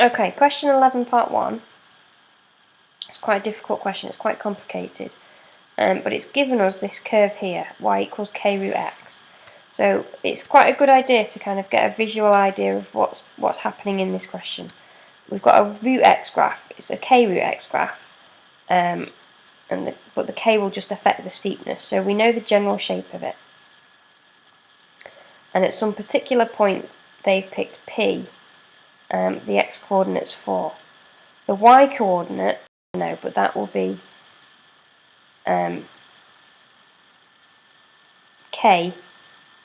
Okay, question 11 part 1. It's quite a difficult question, it's quite complicated. But it's given us this curve here, y equals k root x. So it's quite a good idea to kind of get a visual idea of what's happening in this question. We've got a root x graph, it's a k root x graph, but the k will just affect the steepness, so we know the general shape of it. And at some particular point they've picked P, the x coordinate's 4. The y coordinate, no, but that will be k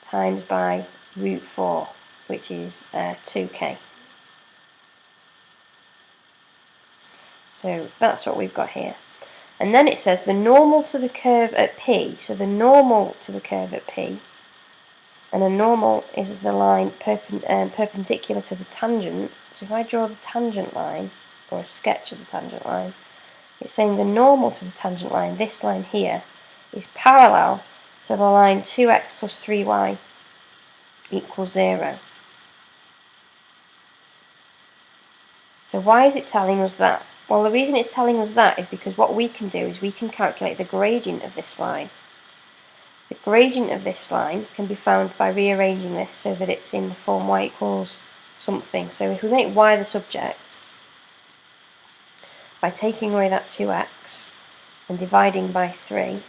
times by root 4, which is 2k. So that's what we've got here. And then it says the normal to the curve at P, so the normal to the curve at P, and a normal is the line perpendicular to the tangent. So if I draw the tangent line, or a sketch of the tangent line, it's saying the normal to the tangent line, this line here, is parallel to the line 2x plus 3y equals 0. So why is it telling us that? Well, the reason it's telling us that is because what we can do is we can calculate the gradient of this line. The gradient of this line can be found by rearranging this so that it's in the form y equals something. So if we make y the subject, by taking away that 2x and dividing by 3,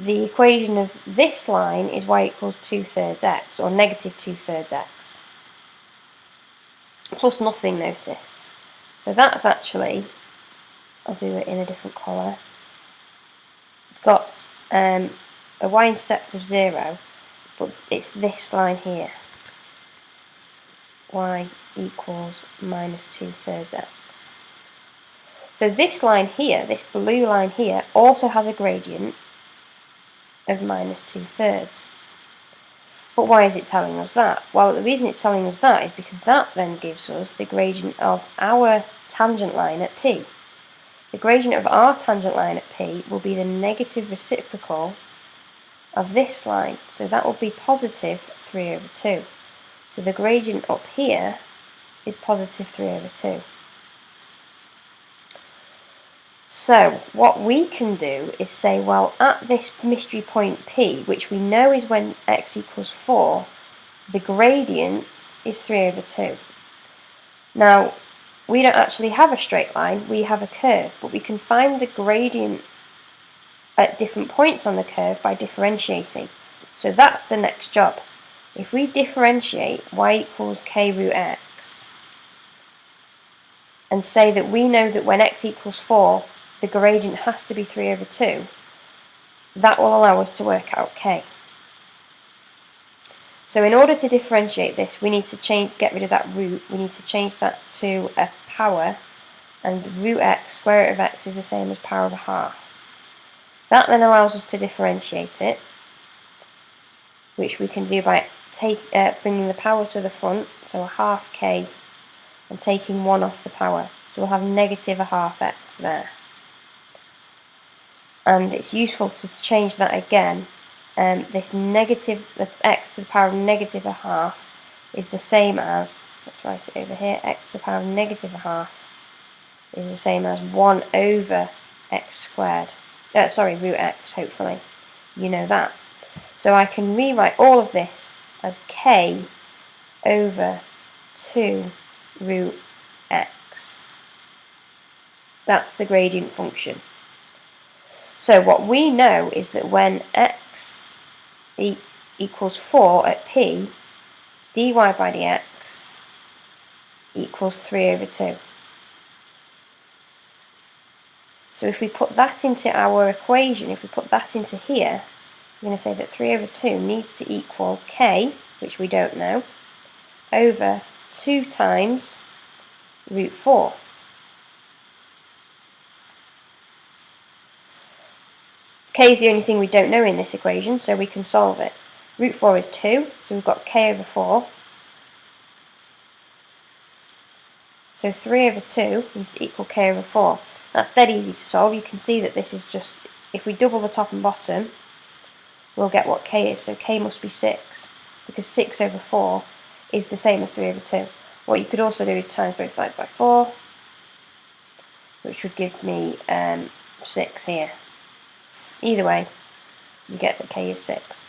the equation of this line is y equals 2/3 x, or negative 2/3 x, plus nothing, notice. So that's actually, I'll do it in a different colour, it's got a y-intercept of 0, but it's this line here, y equals minus 2/3 x. So this line here, this blue line here, also has a gradient of minus 2/3. But why is it telling us that? Well, the reason it's telling us that is because that then gives us the gradient of our tangent line at P. The gradient of our tangent line at P will be the negative reciprocal of this line, so that will be positive 3/2. So the gradient up here is positive 3/2. So what we can do is say, well, at this mystery point P, which we know is when x equals 4, the gradient is 3/2. Now, we don't actually have a straight line, we have a curve, but we can find the gradient at different points on the curve by differentiating. So that's the next job. If we differentiate y equals k root x and say that we know that when x equals 4, the gradient has to be 3/2, that will allow us to work out k. So in order to differentiate this, we need to get rid of that root, we need to change that to a power, and root x, square root of x, is the same as power of a half. That then allows us to differentiate it, which we can do by bringing the power to the front, so a half k, and taking 1 off the power. So we'll have negative a half x there. And it's useful to change that again. This negative, the x to the power of negative a half, is the same as, let's write it over here, x to the power of negative a half is the same as 1 over x squared. Root x, hopefully. You know that. So I can rewrite all of this as k over 2 root x. That's the gradient function. So what we know is that when x equals 4 at P, dy by dx equals 3/2. So if we put that into our equation, if we put that into here, we're going to say that 3/2 needs to equal k, which we don't know, over 2 times root 4. K is the only thing we don't know in this equation, so we can solve it. Root 4 is 2, so we've got k over 4. So 3/2 needs to equal k over 4. That's dead easy to solve. You can see that this is if we double the top and bottom, we'll get what k is, so k must be 6. because 6 over 4 is the same as 3 over 2. What you could also do is times both sides by 4, which would give me 6 here. Either way, you get that k is 6.